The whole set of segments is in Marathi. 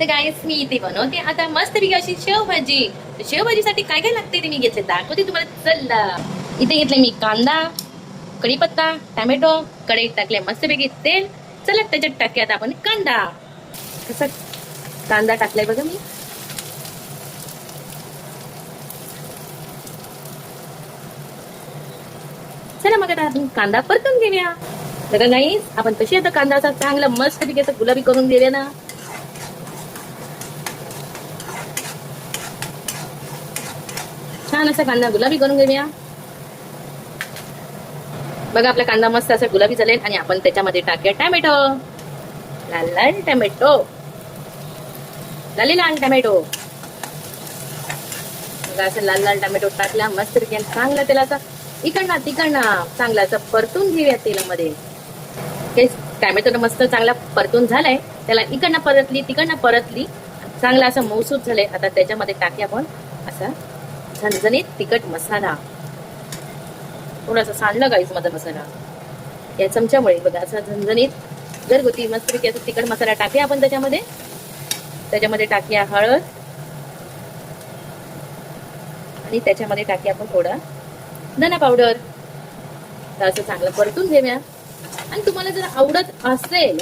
तर गाईस मी इथे बनवते आता मस्त पैकी अशी शेवभाजी. शेवभाजीसाठी काय काय लागते ते मी घेतले दाखवते तुम्हाला. चला इथे घेतले मी कांदा, कढीपत्ता, टोमॅटो, कढईत टाकले मस्तपैकी तेल. चला त्याच्यात टाकूयात आपण कांदा. कसं कांदा टाकलाय बघा मी. चला मग आता आपण कांदा परतून घेऊया. बघा गाईस आपण कशी आता कांदा असा चांगला मस्त पैकी असं गुलाबी करून घेऊया ना. छान असा कांदा गुलाबी करून घेऊया. बघा आपला कांदा मस्त असा गुलाबी झाले आणि आपण त्याच्यामध्ये टाकूया टोमॅटो. लाल लाल टोमॅटो, लाल लाल टोमॅटो. बघा असं लाल लाल टोमॅटो टाकला मस्त पैकी चांगला तेलाचा तिकडनं चांगला असं परतून घेऊया तेलामध्ये. टोमॅटो मस्त चांगला परतून झालाय. त्याला इकडनं परतली तिकडनं परतली चांगला असं मऊसूत झालंय. आता त्याच्यामध्ये टाकूया आपण असा झणझणीत तिखट मसाला. थोडासा सांडला गाईस माझा मसाला या चमच्यामुळे. बघा असा झणझणीत घरगुती मस्तपैकी असं तिखट मसाला टाकूया आपण त्याच्यामध्ये टाकूया हळद आणि त्याच्यामध्ये टाकूया आपण थोडा धना पावडर. तर असं चांगलं परतून घेऊया. आणि तुम्हाला जर आवडत असेल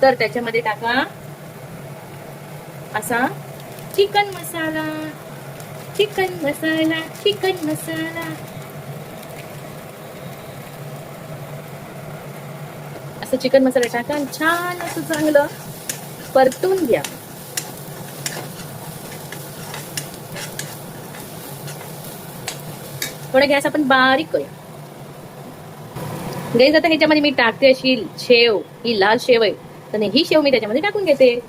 तर त्याच्यामध्ये टाका असा चिकन मसाला. चिकन मसाला, चिकन मसाला. असं चिकन मसाला टाका आणि छान असं चांगलं परतून घ्या. थोडा गॅस आपण बारीक करूया. गाईस आता ह्याच्यामध्ये मी टाकते अशी शेव. ही लाल शेव आहे तर ही शेव मी त्याच्यामध्ये टाकून घेते.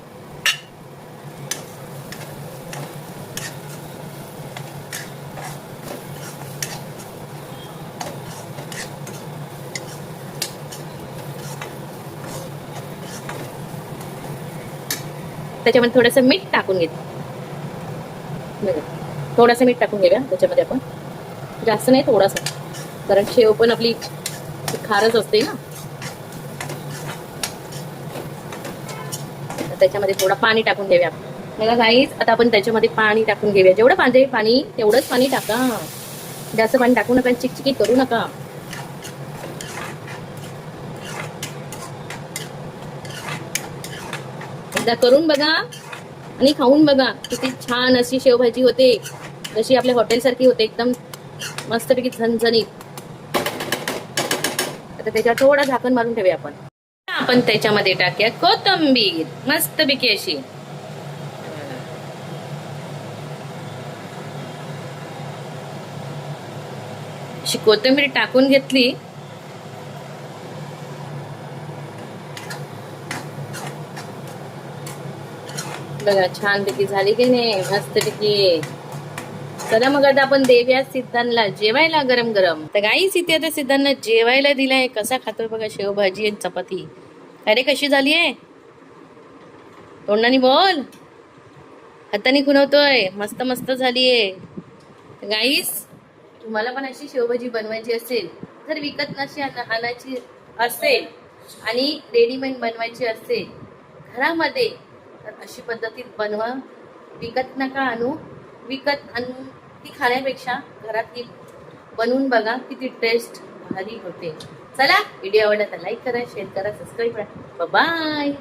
त्याच्यामध्ये थोडंसं मीठ टाकून घेते. थोडंसं मीठ टाकून घेऊया त्याच्यामध्ये आपण. जास्त नाही थोडासा, कारण शेव पण आपली खारच असते ना. त्याच्यामध्ये थोडं पाणी टाकून घेऊया. बघा गाईस आता आपण त्याच्यामध्ये पाणी टाकून घेऊया. जेवढं पाहिजे पाणी तेवढंच पाणी टाका. जास्त पाणी टाकू नका, चिकचिकी करू नका. एकदा करून बघा आणि खाऊन बघा किती छान अशी शेवभाजी होते. जशी आपल्या हॉटेल सारखी होते एकदम मस्तपैकी झणझणीत. आता त्याच्यावर थोडा झाकण मारून ठेवूया आपण त्याच्यामध्ये टाकूया कोथिंबीर मस्तपैकी अशी. अशी कोथिंबीर टाकून घेतली. बघा छानपैकी झाली की नाही मस्तपैकी. चला मग आता आपण देऊया सिद्धांना जेवायला गरम गरम. तर गाईस इथे आता सिद्धांना जेवायला दिलाय. कसा खातोय बघा शेवभाजी आणि चपाती. अरे कशी झाली आहे तोंडाने बोल. हाताने खुणवतोय. मस्त मस्त झालीये. गाईस तुम्हाला पण अशी शेवभाजी बनवायची असेल जर विकत नशी आणायची असेल आणि रेडीमेड बनवायची असेल घरामध्ये तर अशी पद्धतीत बनवा. विकत नका आणू. विकत आणून ती खाण्यापेक्षा घरात बनवून बघा किती टेस्ट भारी होते. चला व्हिडिओ आवडला तर लाईक करा, शेअर करा, सबस्क्राईब करा. बाय.